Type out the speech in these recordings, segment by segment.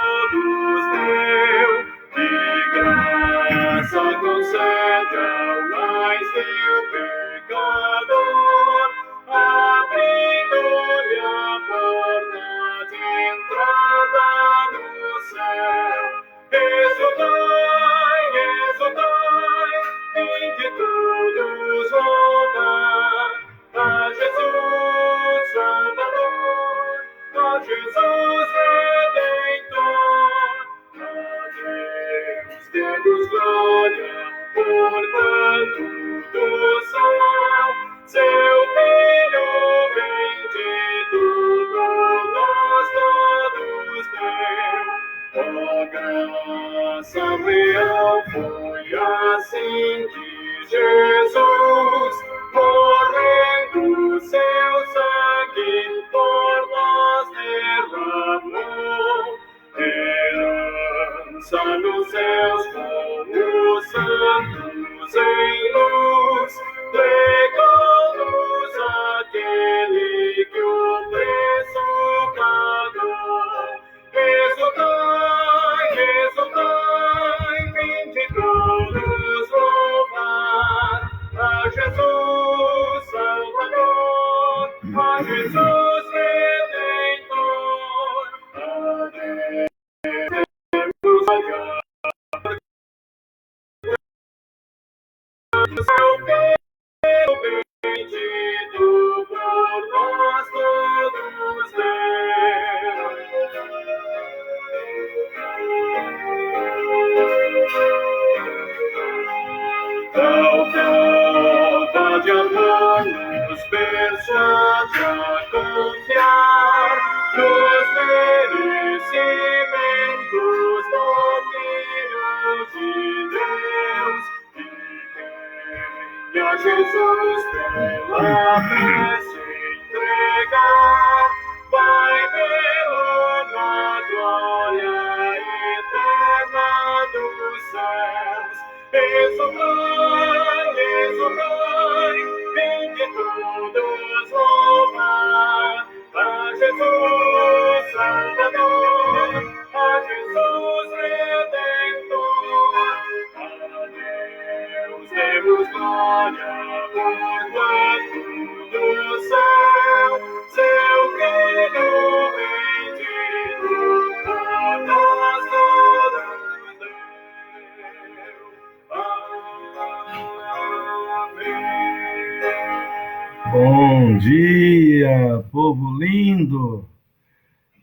todos deu, e graça concede ao mais vil pecador, abrindo-lhe a porta de entrada no céu. Exultai, exultai, vinde todos louvar a Jesus Salvador, a Jesus Redentor. A Deus demos glória, portanto do céu, seu Filho bendito por nós todos deu. A graça real foi assim que Jesus, morrendo seu sangue por nós derramou, herança nos céus como santos em luz, legou-nos aquele que o preço pagou. Exultai, exultai, vinde todos louvar a Jesus Salvador, a Jesus Redentor. A Deus glória, seu Filho bendito por nós todos deu. Tal prova de amor nos persuade a confiar nos merecimentos do Filho de Deus, e a Jesus pela fé se entregar, vai vê-lo na glória eterna dos céus. Exultai, exultai, vinde todos louvar a Jesus Salvador, a Jesus Redentor. A Deus demos glória, porquanto do céu, seu Filho bendito por nós todos deu. Bom dia, povo lindo!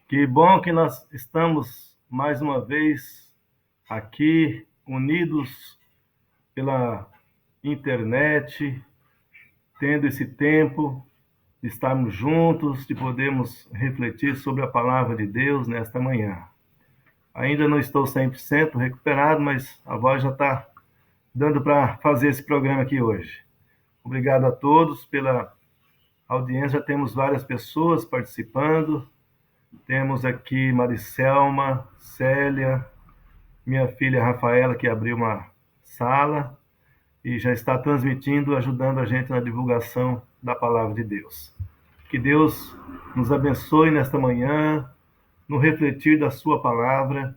Que bom que nós estamos mais uma vez aqui, unidos pela internet, tendo esse tempo de estarmos juntos, de podermos refletir sobre a palavra de Deus nesta manhã. Ainda não estou 100% recuperado, mas a voz já está dando para fazer esse programa aqui hoje. Obrigado a todos pela audiência. Já temos várias pessoas participando. Temos aqui Maricelma, Célia, minha filha Rafaela, que abriu uma sala e já está transmitindo, ajudando a gente na divulgação da palavra de Deus. Que Deus nos abençoe nesta manhã, no refletir da sua palavra,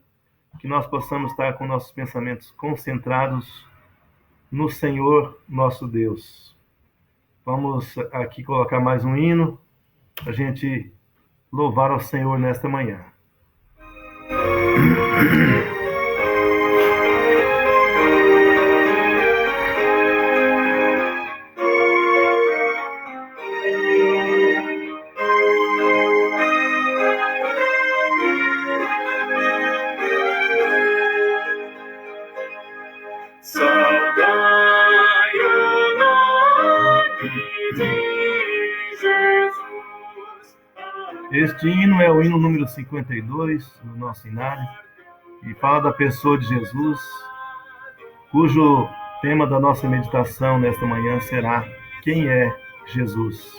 que nós possamos estar com nossos pensamentos concentrados no Senhor nosso Deus. Vamos aqui colocar mais um hino para a gente louvar ao Senhor nesta manhã. Este hino é o hino número 52 do nosso inário e fala da pessoa de Jesus, cujo tema da nossa meditação nesta manhã será: quem é Jesus?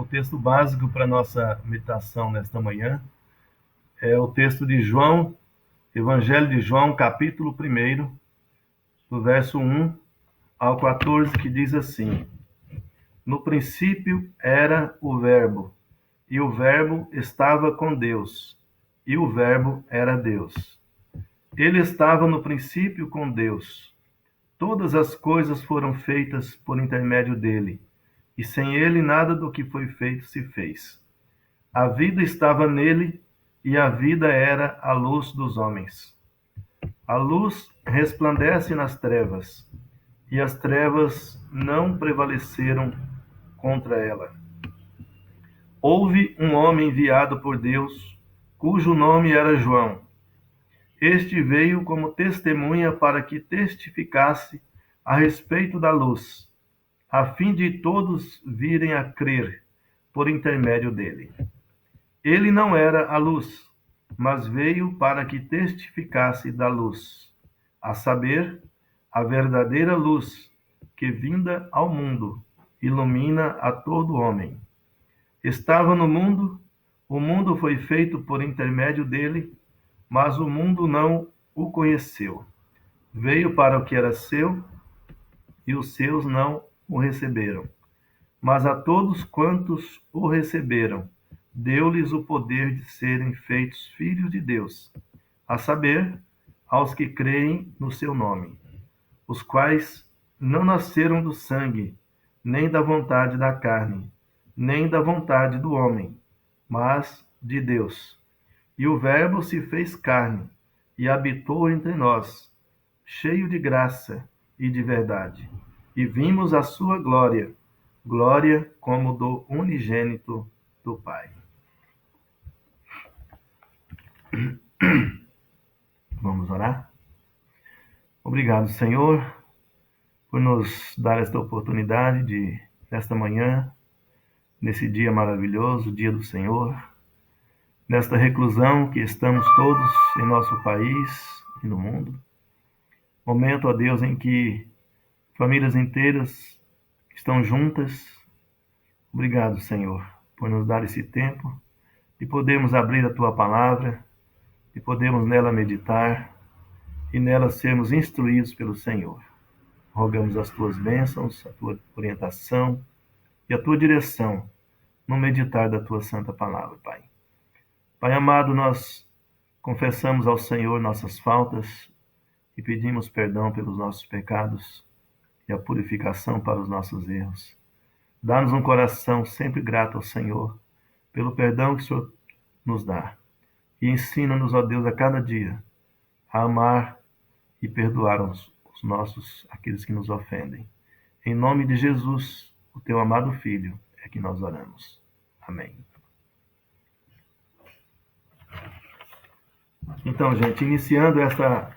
texto básico para nossa meditação nesta manhã é o texto de João, Evangelho de João, capítulo 1, do verso 1 ao 14, que diz assim: No princípio era o Verbo, e o Verbo estava com Deus, e o Verbo era Deus. Ele estava no princípio com Deus. Todas as coisas foram feitas por intermédio dele, e sem ele nada do que foi feito se fez. A vida estava nele, e a vida era a luz dos homens. A luz resplandece nas trevas, e as trevas não prevaleceram contra ela. Houve um homem enviado por Deus, cujo nome era João. Este veio como testemunha para que testificasse a respeito da luz, a fim de todos virem a crer por intermédio dele. Ele não era a luz, mas veio para que testificasse da luz, a saber, a verdadeira luz, que vinda ao mundo, ilumina a todo homem. Estava no mundo, o mundo foi feito por intermédio dele, mas o mundo não o conheceu. Veio para o que era seu, e os seus não o receberam. Mas a todos quantos o receberam, deu-lhes o poder de serem feitos filhos de Deus, a saber, aos que creem no seu nome, os quais não nasceram do sangue, nem da vontade da carne, nem da vontade do homem, mas de Deus. E o Verbo se fez carne e habitou entre nós, cheio de graça e de verdade. E vimos a sua glória, glória como do unigênito do Pai. Vamos orar? Obrigado, Senhor, por nos dar esta oportunidade de, nesta manhã, nesse dia maravilhoso, dia do Senhor, nesta reclusão que estamos todos em nosso país e no mundo. Momento, ó Deus, em que famílias inteiras estão juntas. Obrigado, Senhor, por nos dar esse tempo de podermos abrir a Tua palavra, de podermos nela meditar e nela sermos instruídos pelo Senhor. Rogamos as Tuas bênçãos, a Tua orientação e a Tua direção no meditar da Tua santa palavra, Pai. Pai amado, nós confessamos ao Senhor nossas faltas e pedimos perdão pelos nossos pecados e a purificação para os nossos erros. Dá-nos um coração sempre grato ao Senhor pelo perdão que o Senhor nos dá. E ensina-nos, ó Deus, a cada dia a amar e perdoar aqueles que nos ofendem. Em nome de Jesus, o Teu amado Filho, é que nós oramos. Amém. Então, gente, iniciando esta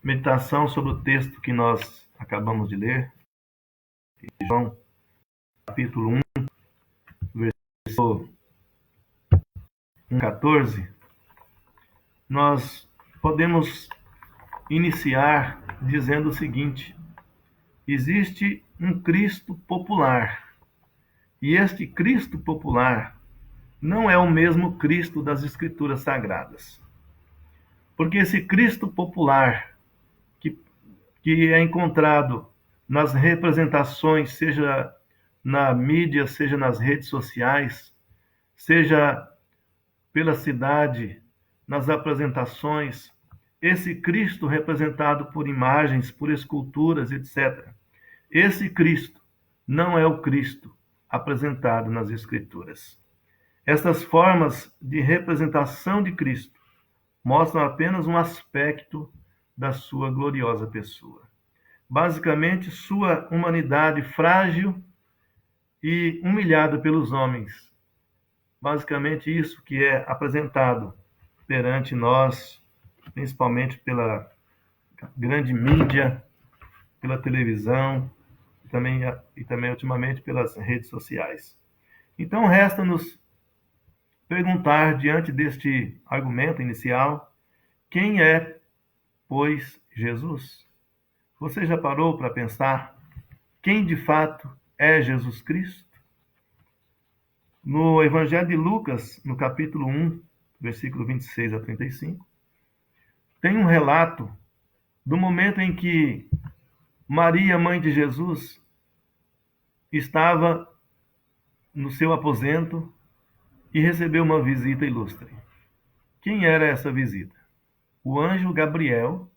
meditação sobre o texto que nós acabamos de ler, João, capítulo 1, versículo 14, nós podemos iniciar dizendo o seguinte: existe um Cristo popular, e este Cristo popular não é o mesmo Cristo das Escrituras Sagradas. Porque esse Cristo popular, que é encontrado nas representações, seja na mídia, seja nas redes sociais, seja pela cidade, nas apresentações, esse Cristo representado por imagens, por esculturas, etc. Esse Cristo não é o Cristo apresentado nas Escrituras. Estas formas de representação de Cristo mostram apenas um aspecto da sua gloriosa pessoa. Basicamente, sua humanidade frágil e humilhada pelos homens. Basicamente, isso que é apresentado perante nós, principalmente pela grande mídia, pela televisão e também ultimamente pelas redes sociais. Então, resta-nos perguntar, diante deste argumento inicial, quem é, pois, Jesus? Você já parou para pensar quem de fato é Jesus Cristo? No Evangelho de Lucas, no capítulo 1, versículo 26 a 35, tem um relato do momento em que Maria, mãe de Jesus, estava no seu aposento e recebeu uma visita ilustre. Quem era essa visita? O anjo Gabriel,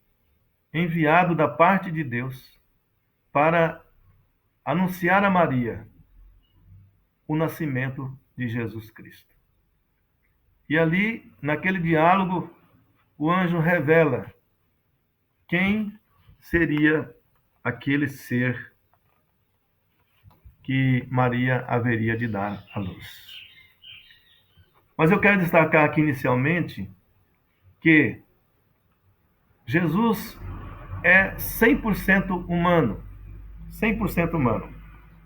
enviado da parte de Deus para anunciar a Maria o nascimento de Jesus Cristo. E ali, naquele diálogo, o anjo revela quem seria aquele ser que Maria haveria de dar à luz. Mas eu quero destacar aqui inicialmente que Jesus é 100% humano. 100% humano.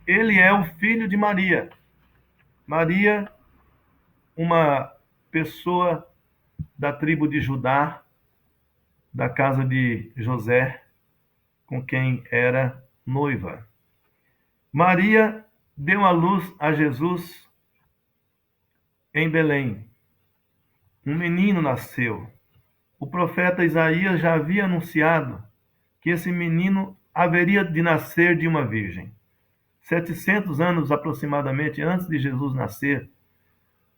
Ele é o filho de Maria. Maria, uma pessoa da tribo de Judá, da casa de José, com quem era noiva. Maria deu à luz a Jesus em Belém. Um menino nasceu. O profeta Isaías já havia anunciado que esse menino haveria de nascer de uma virgem. 700 anos aproximadamente antes de Jesus nascer,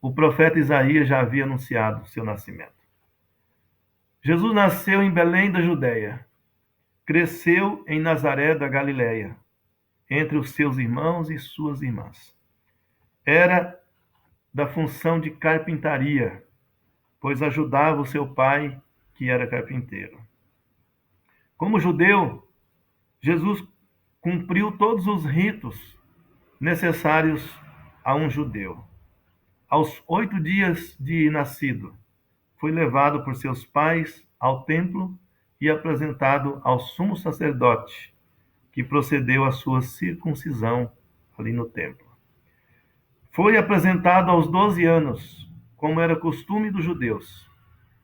o profeta Isaías já havia anunciado seu nascimento. Jesus nasceu em Belém da Judéia. Cresceu em Nazaré da Galileia, entre os seus irmãos e suas irmãs. Era da função de carpintaria, pois ajudava o seu pai, que era carpinteiro. Como judeu, Jesus cumpriu todos os ritos necessários a um judeu. Aos 8 dias de nascido, foi levado por seus pais ao templo e apresentado ao sumo sacerdote, que procedeu à sua circuncisão ali no templo. Foi apresentado aos 12 anos, como era costume dos judeus,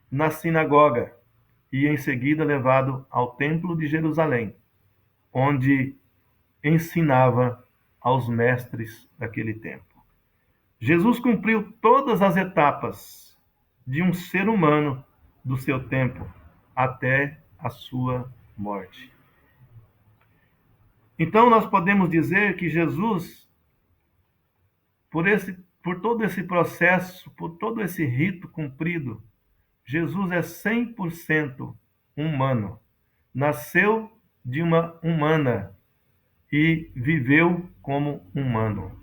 na sinagoga, e em seguida levado ao templo de Jerusalém, onde ensinava aos mestres daquele tempo. Jesus cumpriu todas as etapas de um ser humano do seu tempo até a sua morte. Então nós podemos dizer que Jesus, por todo esse processo, por todo esse rito cumprido, Jesus é 100% humano. Nasceu de uma humana e viveu como humano.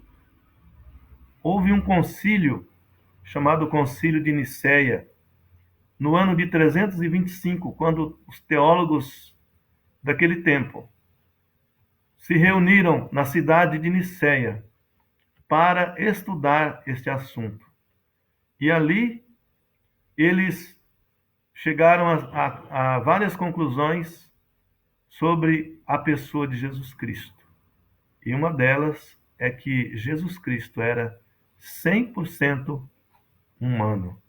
Houve um concílio chamado Concílio de Nicéia, no ano de 325, quando os teólogos daquele tempo se reuniram na cidade de Nicéia para estudar este assunto. E ali eles chegaram a várias conclusões sobre a pessoa de Jesus Cristo. E uma delas é que Jesus Cristo era 100% humano,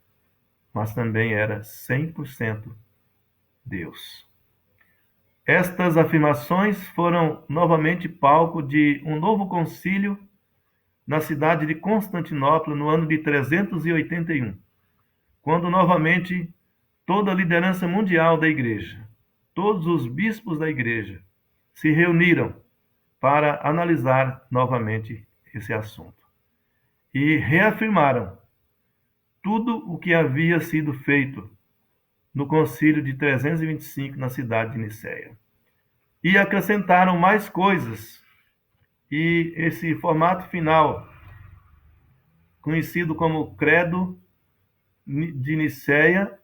mas também era 100% Deus. Estas afirmações foram novamente palco de um novo concílio na cidade de Constantinopla no ano de 381, quando novamente toda a liderança mundial da igreja, todos os bispos da igreja, se reuniram para analisar novamente esse assunto e reafirmaram tudo o que havia sido feito no concílio de 325 na cidade de Nicéia. E acrescentaram mais coisas. E esse formato final, conhecido como Credo de Nicéia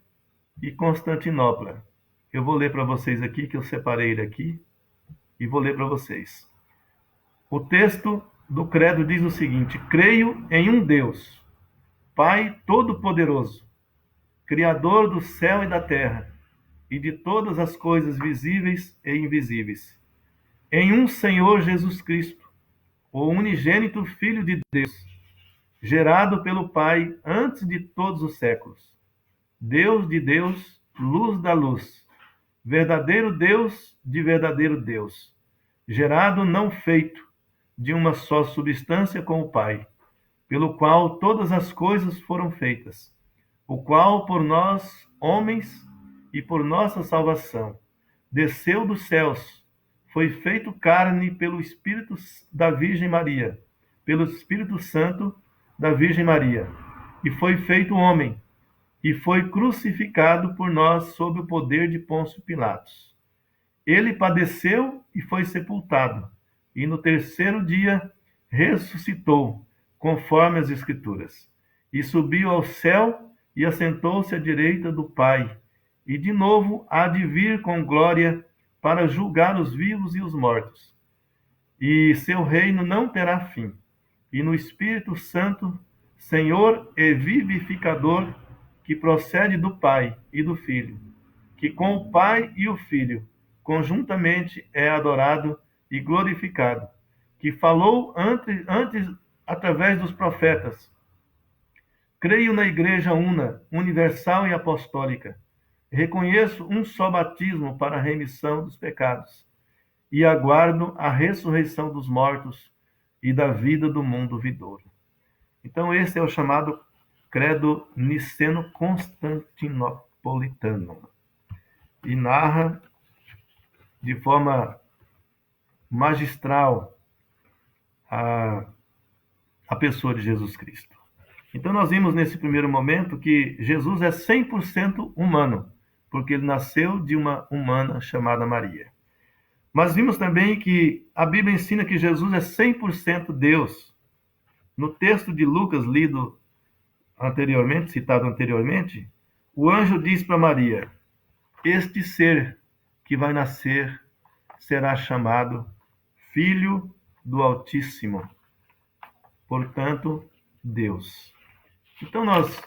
e Constantinopla. Eu vou ler para vocês aqui, que eu separei ele aqui, e vou ler para vocês. O texto do Credo diz o seguinte: creio em um Deus, Pai Todo-Poderoso, Criador do céu e da terra, e de todas as coisas visíveis e invisíveis, em um Senhor Jesus Cristo, o unigênito Filho de Deus, gerado pelo Pai antes de todos os séculos, Deus de Deus, luz da luz, verdadeiro Deus de verdadeiro Deus, gerado não feito, de uma só substância com o Pai, pelo qual todas as coisas foram feitas, o qual por nós, homens, e por nossa salvação, desceu dos céus, foi feito carne pelo Espírito da Virgem Maria, pelo Espírito Santo da Virgem Maria, e foi feito homem, e foi crucificado por nós sob o poder de Pôncio Pilatos. Ele padeceu e foi sepultado, e no terceiro dia ressuscitou, conforme as Escrituras, e subiu ao céu e assentou-se à direita do Pai, e de novo há de vir com glória para julgar os vivos e os mortos. E seu reino não terá fim. E no Espírito Santo, Senhor e vivificador, que procede do Pai e do Filho, que com o Pai e o Filho conjuntamente é adorado e glorificado, que falou antes através dos profetas. Creio na Igreja una, universal e apostólica. Reconheço um só batismo para a remissão dos pecados e aguardo a ressurreição dos mortos e da vida do mundo vindouro. Então, esse é o chamado Credo Niceno-Constantinopolitano e narra de forma magistral a pessoa de Jesus Cristo. Então, nós vimos nesse primeiro momento que Jesus é 100% humano, porque ele nasceu de uma humana chamada Maria. Mas vimos também que a Bíblia ensina que Jesus é 100% Deus. No texto de Lucas, lido anteriormente, citado anteriormente, o anjo diz para Maria: este ser que vai nascer será chamado Filho do Altíssimo, portanto, Deus. Então, nós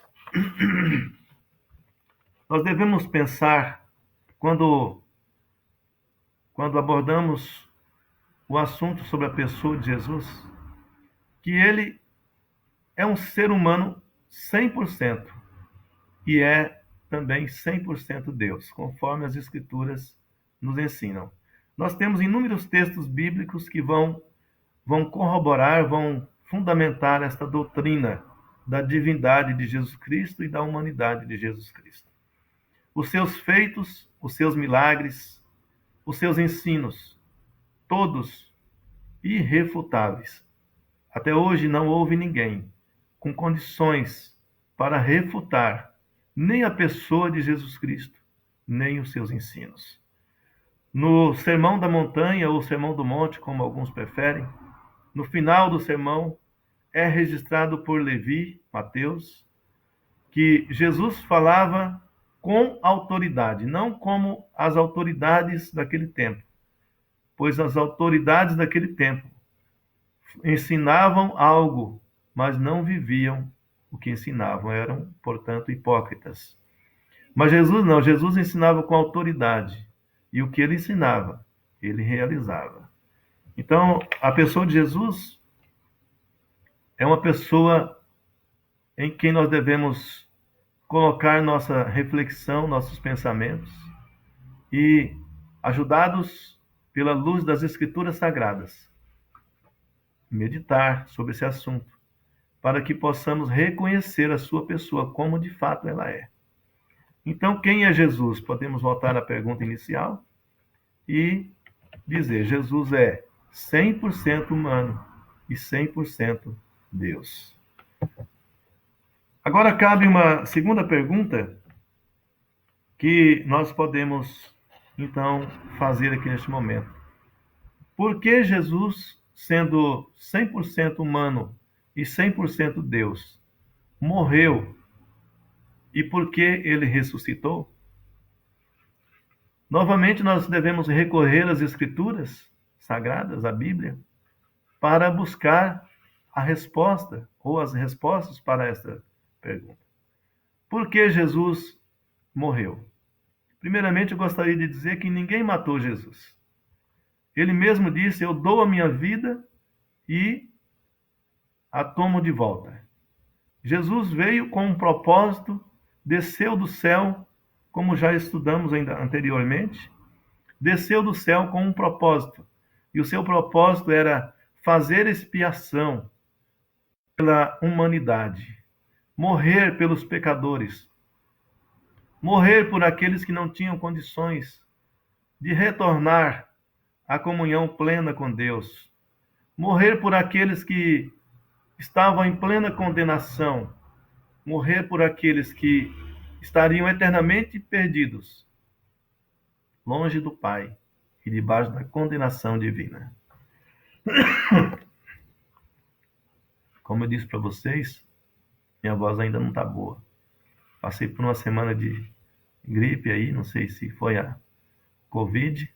devemos pensar, quando abordamos o assunto sobre a pessoa de Jesus, que ele é um ser humano 100% e é também 100% Deus, conforme as Escrituras nos ensinam. Nós temos inúmeros textos bíblicos que vão corroborar, vão fundamentar esta doutrina da divindade de Jesus Cristo e da humanidade de Jesus Cristo. Os seus feitos, os seus milagres, os seus ensinos, todos irrefutáveis. Até hoje não houve ninguém com condições para refutar nem a pessoa de Jesus Cristo, nem os seus ensinos. No Sermão da Montanha, ou Sermão do Monte, como alguns preferem, no final do sermão, é registrado por Levi, Mateus, que Jesus falava com autoridade, não como as autoridades daquele tempo, pois as autoridades daquele tempo ensinavam algo, mas não viviam o que ensinavam, eram, portanto, hipócritas. Mas Jesus não, Jesus ensinava com autoridade, e o que ele ensinava, ele realizava. Então, a pessoa de Jesus é uma pessoa em quem nós devemos colocar nossa reflexão, nossos pensamentos, e, ajudados pela luz das Escrituras Sagradas, meditar sobre esse assunto, para que possamos reconhecer a sua pessoa como de fato ela é. Então, quem é Jesus? Podemos voltar à pergunta inicial e dizer: Jesus é 100% humano e 100% Deus. Agora cabe uma segunda pergunta que nós podemos, então, fazer aqui neste momento. Por que Jesus, sendo 100% humano e 100% Deus, morreu? E por que ele ressuscitou? Novamente, nós devemos recorrer às Escrituras Sagradas, à Bíblia, para buscar a resposta, ou as respostas para esta pergunta. Por que Jesus morreu? Primeiramente, eu gostaria de dizer que ninguém matou Jesus. Ele mesmo disse: eu dou a minha vida e a tomo de volta. Jesus veio com um propósito, desceu do céu, como já estudamos ainda anteriormente, desceu do céu com um propósito. E o seu propósito era fazer expiação pela humanidade, morrer pelos pecadores, morrer por aqueles que não tinham condições de retornar à comunhão plena com Deus, morrer por aqueles que estavam em plena condenação, morrer por aqueles que estariam eternamente perdidos, longe do Pai e debaixo da condenação divina. Como eu disse para vocês, minha voz ainda não está boa. Passei por uma semana de gripe aí, não sei se foi a Covid-19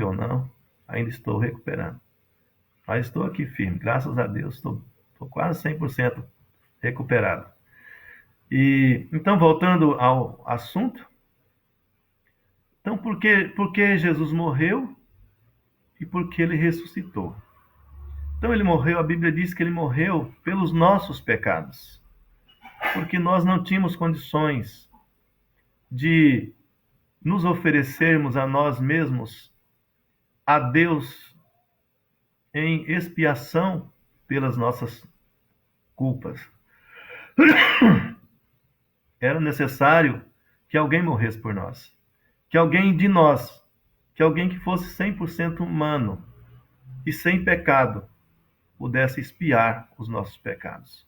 ou não. Ainda estou recuperando. Mas estou aqui firme, graças a Deus, estou quase 100% recuperado. E então, voltando ao assunto, então por que Jesus morreu e por que ele ressuscitou? Então ele morreu, a Bíblia diz que ele morreu pelos nossos pecados, porque nós não tínhamos condições de nos oferecermos a nós mesmos a Deus em expiação pelas nossas culpas. Era necessário que alguém morresse por nós, que alguém de nós, que alguém que fosse 100% humano e sem pecado, pudesse expiar os nossos pecados.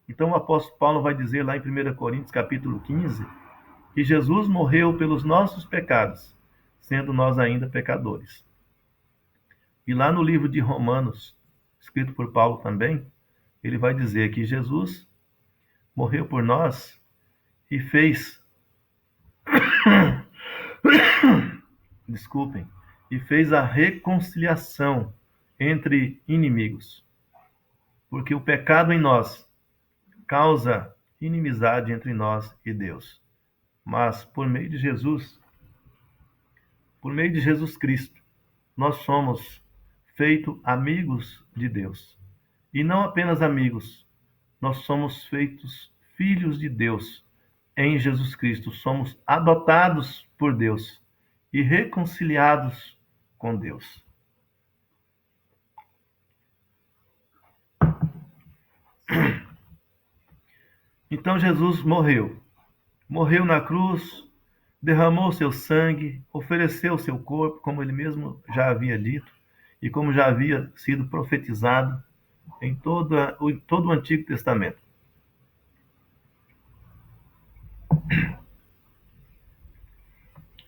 Então o apóstolo Paulo vai dizer lá em 1 Coríntios capítulo 15, que Jesus morreu pelos nossos pecados, sendo nós ainda pecadores. E lá no livro de Romanos, escrito por Paulo também, ele vai dizer que Jesus morreu por nós e fez e fez a reconciliação entre inimigos. Porque o pecado em nós causa inimizade entre nós e Deus. Mas por meio de Jesus Cristo, nós somos feitos amigos de Deus. E não apenas amigos, nós somos feitos filhos de Deus em Jesus Cristo. Somos adotados por Deus e reconciliados com Deus. Então Jesus morreu na cruz, derramou seu sangue, ofereceu seu corpo, como ele mesmo já havia dito, e como já havia sido profetizado em todo o Antigo Testamento.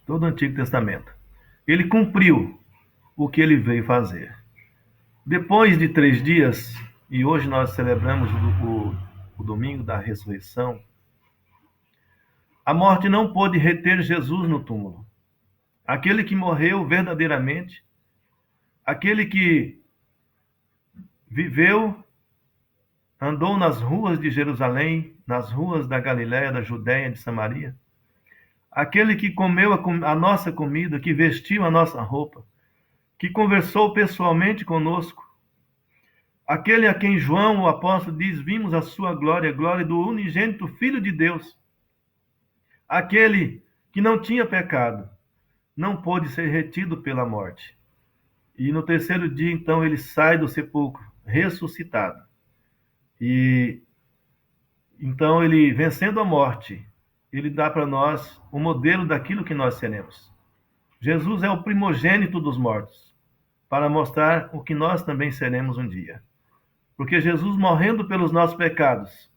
Todo o Antigo Testamento. Ele cumpriu o que ele veio fazer. Depois de 3 dias, e hoje nós celebramos o domingo da ressurreição, a morte não pôde reter Jesus no túmulo. Aquele que morreu verdadeiramente, aquele que viveu, andou nas ruas de Jerusalém, nas ruas da Galiléia, da Judéia, de Samaria, aquele que comeu a nossa comida, que vestiu a nossa roupa, que conversou pessoalmente conosco, aquele a quem João, o apóstolo, diz: vimos a sua glória, a glória do unigênito Filho de Deus. Aquele que não tinha pecado, não pôde ser retido pela morte. E no 3º dia, então, ele sai do sepulcro, ressuscitado. E então ele, vencendo a morte, ele dá para nós o modelo daquilo que nós seremos. Jesus é o primogênito dos mortos, para mostrar o que nós também seremos um dia. Porque Jesus, morrendo pelos nossos pecados,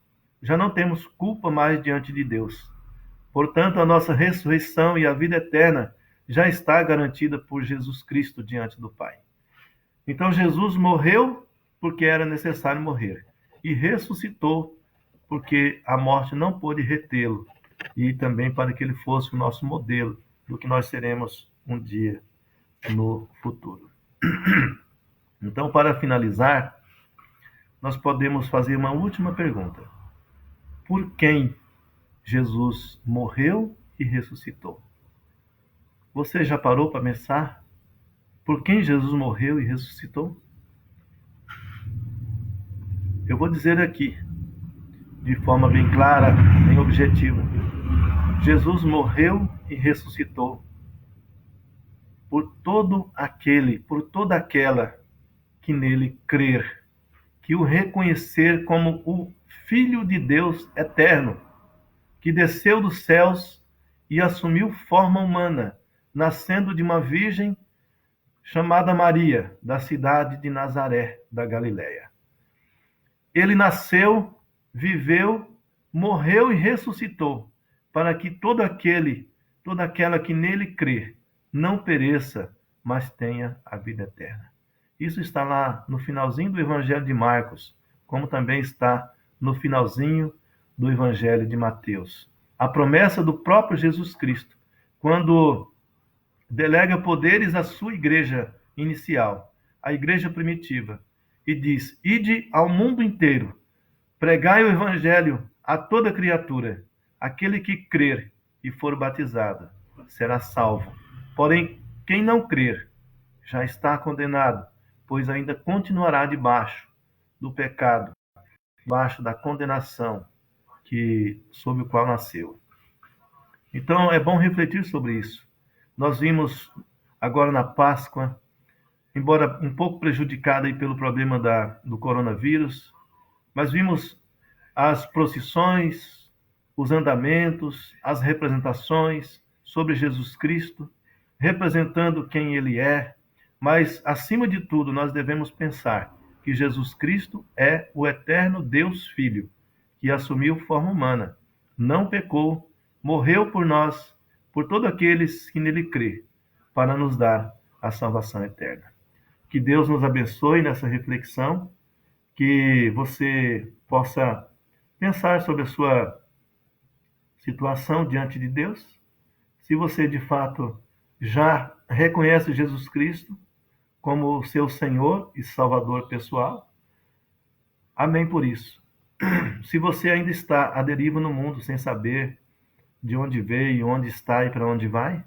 já não temos culpa mais diante de Deus. Portanto, a nossa ressurreição e a vida eterna já está garantida por Jesus Cristo diante do Pai. Então, Jesus morreu porque era necessário morrer, e ressuscitou porque a morte não pôde retê-lo, e também para que ele fosse o nosso modelo do que nós seremos um dia no futuro. Então, para finalizar, nós podemos fazer uma última pergunta. Por quem Jesus morreu e ressuscitou? Você já parou para pensar? Por quem Jesus morreu e ressuscitou? Eu vou dizer aqui, de forma bem clara, bem objetiva. Jesus morreu e ressuscitou por toda aquela que nele crer, que o reconhecer como o Filho de Deus eterno, que desceu dos céus e assumiu forma humana, nascendo de uma virgem chamada Maria, da cidade de Nazaré, da Galiléia. Ele nasceu, viveu, morreu e ressuscitou, para que toda aquela que nele crê, não pereça, mas tenha a vida eterna. Isso está lá no finalzinho do Evangelho de Marcos, como também está no finalzinho do Evangelho de Mateus. A promessa do próprio Jesus Cristo, quando delega poderes à sua igreja inicial, a igreja primitiva, e diz: ide ao mundo inteiro, pregai o evangelho a toda criatura. Aquele que crer e for batizado será salvo. Porém, quem não crer já está condenado, pois ainda continuará debaixo do pecado, debaixo da condenação sob o qual nasceu. Então, é bom refletir sobre isso. Nós vimos agora na Páscoa, embora um pouco prejudicada aí pelo problema do coronavírus, mas vimos as procissões, os andamentos, as representações sobre Jesus Cristo, representando quem ele é, mas, acima de tudo, nós devemos pensar que Jesus Cristo é o eterno Deus Filho, que assumiu forma humana, não pecou, morreu por nós, por todos aqueles que nele crê, para nos dar a salvação eterna. Que Deus nos abençoe nessa reflexão, que você possa pensar sobre a sua situação diante de Deus. Se você, de fato, já reconhece Jesus Cristo como seu Senhor e Salvador pessoal, amém por isso. Se você ainda está à deriva no mundo, sem saber de onde veio, onde está e para onde vai,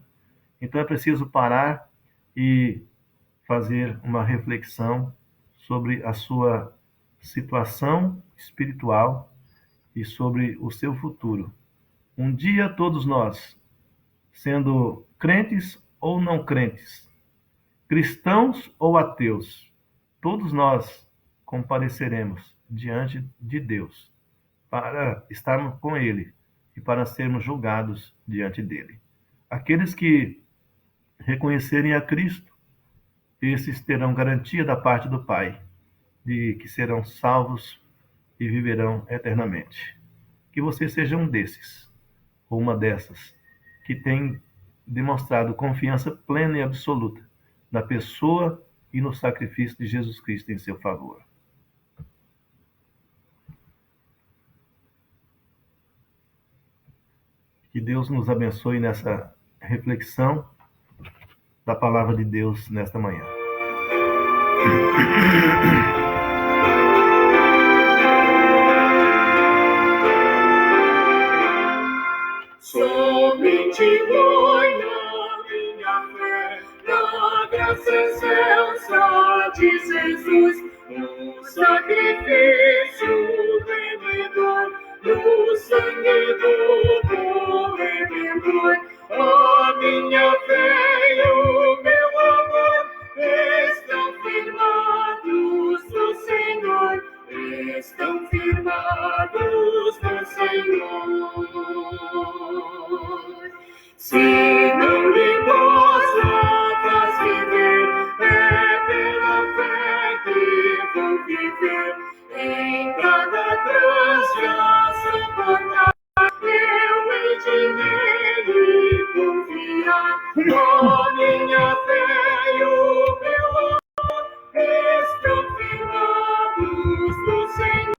então é preciso parar e fazer uma reflexão sobre a sua situação espiritual e sobre o seu futuro. Um dia todos nós, sendo crentes ou não crentes, cristãos ou ateus, todos nós compareceremos diante de Deus para estarmos com Ele e para sermos julgados diante dele. Aqueles que reconhecerem a Cristo, esses terão garantia da parte do Pai de que serão salvos e viverão eternamente. Que você seja um desses, ou uma dessas, que tem demonstrado confiança plena e absoluta na pessoa e no sacrifício de Jesus Cristo em seu favor. Que Deus nos abençoe nessa reflexão da palavra de Deus nesta manhã. Somente ponho minha fé na graça excelsa de Jesus, no sacrifício remidor, no sangue do bom Redentor. A minha fé e o meu amor estão firmados no Senhor, estão firmados no Senhor. Se não lhe mostras viver, é pela fé que vou viver. Em cada trânsito a suportar, eu hei de nele confiar. A minha fé e o meu amor estão firmados no Senhor.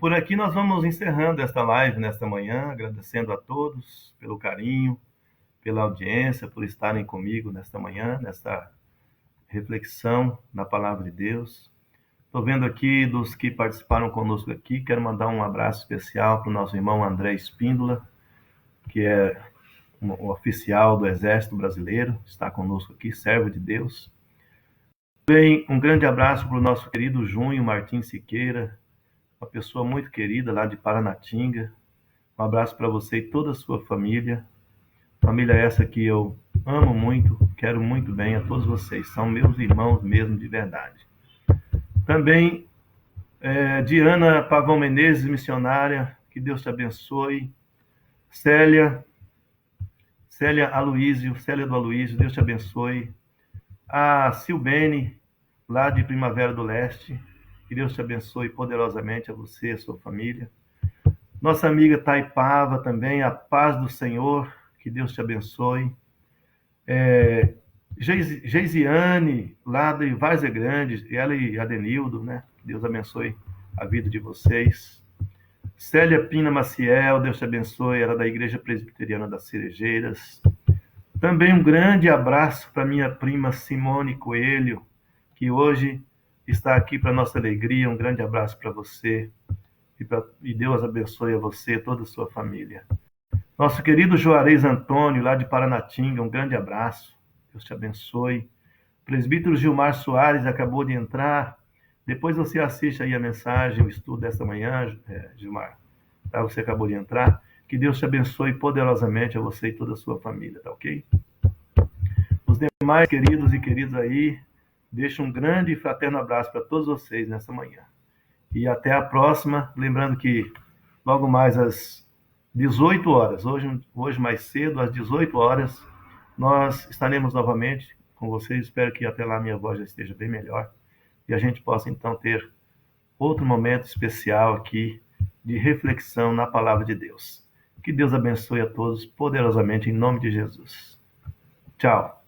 por aqui nós vamos encerrando esta live nesta manhã, agradecendo a todos pelo carinho, pela audiência, por estarem comigo nesta manhã, nesta reflexão na Palavra de Deus. Estou vendo aqui dos que participaram conosco aqui, quero mandar um abraço especial para o nosso irmão André Espíndola, que é um oficial do Exército Brasileiro, está conosco aqui, servo de Deus. Também um grande abraço para o nosso querido Junho Martins Siqueira, uma pessoa muito querida lá de Paranatinga. Um abraço para você e toda a sua família. Família essa que eu amo muito, quero muito bem a todos vocês. São meus irmãos mesmo, de verdade. Também Diana Pavão Menezes, missionária, que Deus te abençoe. Célia do Aloísio, Deus te abençoe. A Silbene, lá de Primavera do Leste, que Deus te abençoe poderosamente a você e a sua família. Nossa amiga Taipava também, a paz do Senhor, que Deus te abençoe. Geisiane, lá de Várzea Grande, ela e Adenildo, né? Que Deus abençoe a vida de vocês. Célia Pina Maciel, Deus te abençoe, ela é da Igreja Presbiteriana das Cerejeiras. Também um grande abraço para minha prima Simone Coelho, que hoje está aqui para nossa alegria. Um grande abraço para você e Deus abençoe a você e toda a sua família. Nosso querido Juarez Antônio, lá de Paranatinga, um grande abraço. Deus te abençoe. Presbítero Gilmar Soares acabou de entrar. Depois você assiste aí a mensagem, o estudo desta manhã, Gilmar. Tá? Você acabou de entrar. Que Deus te abençoe poderosamente a você e toda a sua família, tá ok? Os demais queridos e queridas aí, deixo um grande e fraterno abraço para todos vocês nessa manhã. E até a próxima. Lembrando que logo mais às 18 horas, hoje mais cedo, às 18 horas, nós estaremos novamente com vocês. Espero que até lá minha voz já esteja bem melhor. E a gente possa então ter outro momento especial aqui de reflexão na Palavra de Deus. Que Deus abençoe a todos poderosamente em nome de Jesus. Tchau.